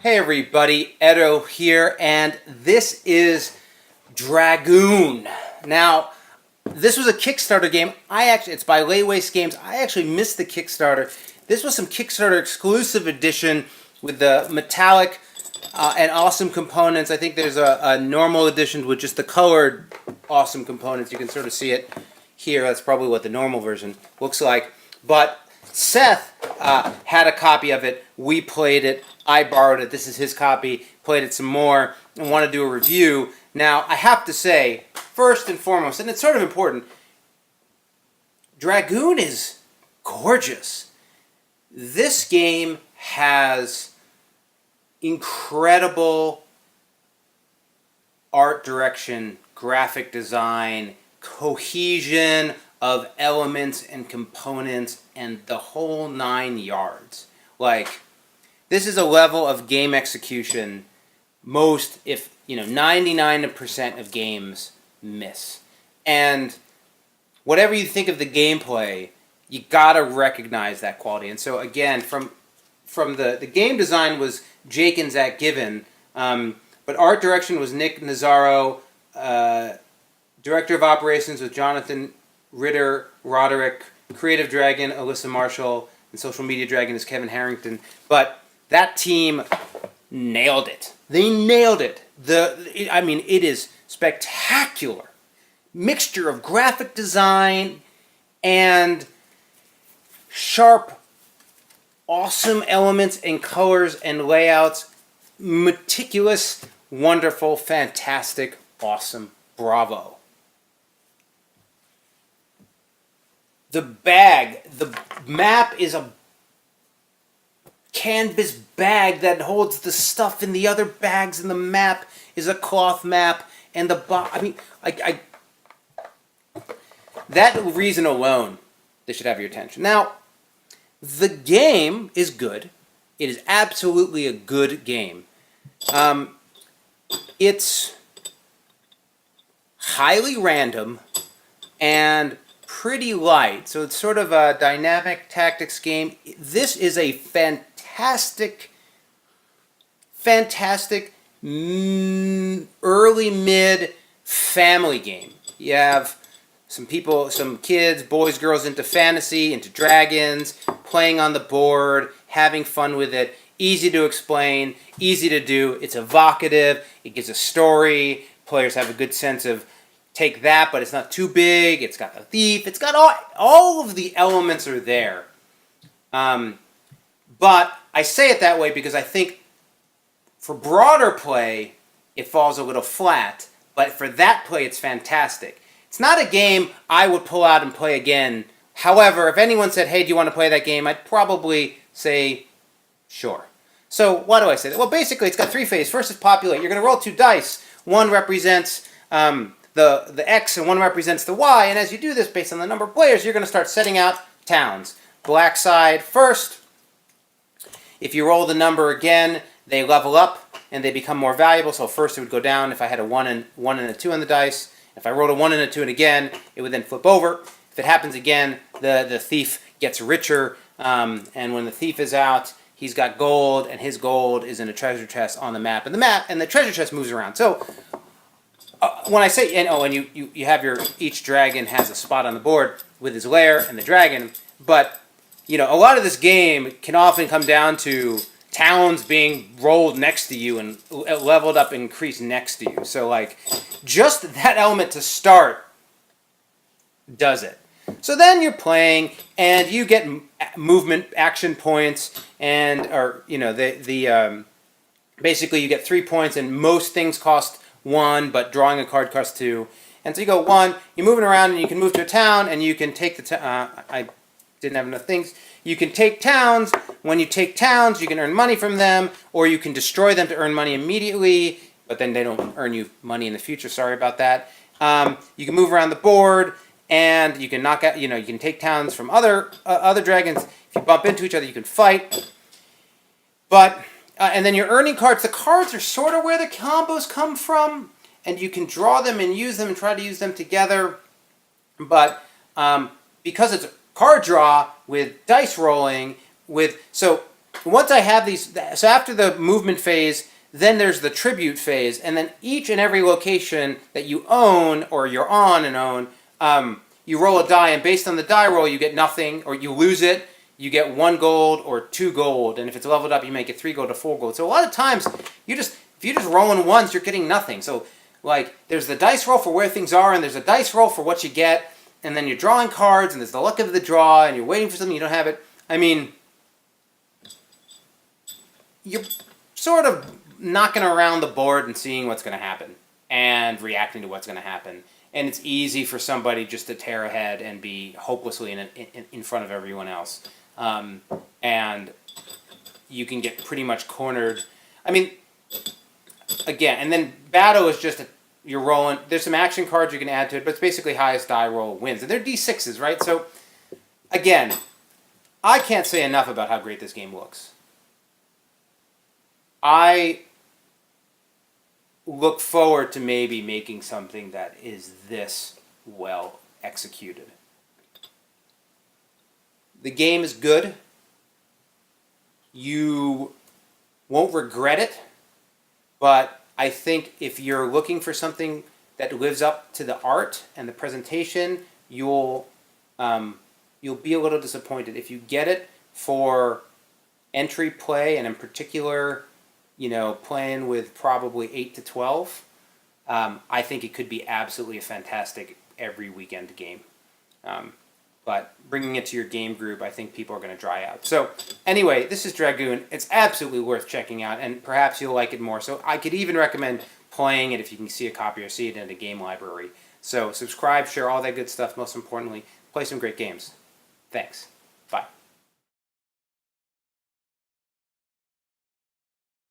Hey everybody, Edo here, and this is Dragoon. Now, this was a Kickstarter game. It's by Late Waste Games. I actually missed the Kickstarter. This was some Kickstarter exclusive edition with the metallic and awesome components. I think there's a normal edition with just the colored awesome components. You can sort of see it here. That's probably what the normal version looks like. But Seth had a copy of it. We played it. I borrowed it. This is his copy. Played it some more and want to do a review. Now, I have to say, first and foremost, and it's sort of important, Dragoon is gorgeous. This game has incredible art direction, graphic design, cohesion of elements and components, and the whole 9 yards. Like, this is a level of game execution most, if 99% of games miss. And whatever you think of the gameplay, you gotta recognize that quality. And so again, from the game design was Jake and Zach Given, but art direction was Nick Nazaro, director of operations was Jonathan Ritter-Roderick, creative dragon Alyssa Marshall, and social media dragon is Kevin Harrington. But that team nailed it. They nailed it. It is spectacular. Mixture of graphic design and sharp, awesome elements and colors and layouts. Meticulous, wonderful, fantastic, awesome. Bravo. The map is a canvas bag that holds the stuff in the other bags, and the map is a cloth map, and that reason alone, they should have your attention. Now, the game is good. It is absolutely a good game. It's highly random and pretty light, so it's sort of a dynamic tactics game. This is a fantastic early mid family game. You have some kids, boys, girls into fantasy, into dragons, playing on the board, having fun with it. Easy to explain, easy to do. It's evocative. It gives a story. Players have a good sense of take that, but it's not too big. It's got the thief. It's got all of the elements are there. But I say it that way because I think for broader play, it falls a little flat. But for that play, it's fantastic. It's not a game I would pull out and play again. However, if anyone said, hey, do you want to play that game? I'd probably say, sure. So why do I say that? Well, basically, it's got 3 phases. First is populate. You're going to roll 2 dice. One represents the X and one represents the Y. And as you do this, based on the number of players, you're going to start setting out towns. Black side first. If you roll the number again, they level up and they become more valuable. So first it would go down if I had a 1 and a 2 on the dice. If I rolled a 1 and a 2 and again, it would then flip over. If it happens again, the thief gets richer. And when the thief is out, he's got gold, and his gold is in a treasure chest on the map. And the treasure chest moves around. So when I say, and you have each dragon has a spot on the board with his lair and the dragon, but a lot of this game can often come down to towns being rolled next to you and leveled up and increased next to you. So like, just that element to start does it. So then you're playing and you get movement action points basically you get 3 points and most things cost 1, but drawing a card costs 2. And so you go 1, you're moving around and you can move to a town and you can take I didn't have enough things. You can take towns. When you take towns, you can earn money from them, or you can destroy them to earn money immediately, but then they don't earn you money in the future. Sorry about that. You can move around the board, and you can knock out, you can take towns from other dragons. If you bump into each other, you can fight. But, and then you're earning cards. The cards are sort of where the combos come from, and you can draw them and use them and try to use them together. But because it's a card draw with dice rolling, so once I have these, so after the movement phase, then there's the tribute phase, and then each and every location that you own or you're on and own, you roll a die, and based on the die roll, you get nothing, or you lose it. You get 1 gold or 2 gold, and if it's leveled up, you make it 3 gold or 4 gold. So a lot of times, if you're just rolling ones, you're getting nothing. So like, there's the dice roll for where things are, and there's a dice roll for what you get, and then you're drawing cards, and there's the luck of the draw, and you're waiting for something, you don't have it. I mean, you're sort of knocking around the board and seeing what's going to happen and reacting to what's going to happen. And it's easy for somebody just to tear ahead and be hopelessly in front of everyone else. And you can get pretty much cornered. I mean, again, and then battle is just you're rolling. There's some action cards you can add to it, but it's basically highest die roll wins. And they're D6s, right? So, again, I can't say enough about how great this game looks. I look forward to maybe making something that is this well executed. The game is good. You won't regret it, but I think if you're looking for something that lives up to the art and the presentation, you'll be a little disappointed. If you get it for entry play, and in particular, playing with probably 8 to 12, I think it could be absolutely a fantastic every weekend game. But bringing it to your game group, I think people are going to dry out. So anyway, this is Dragoon. It's absolutely worth checking out, and perhaps you'll like it more. So I could even recommend playing it if you can see a copy or see it in a game library. So subscribe, share all that good stuff. Most importantly, play some great games. Thanks.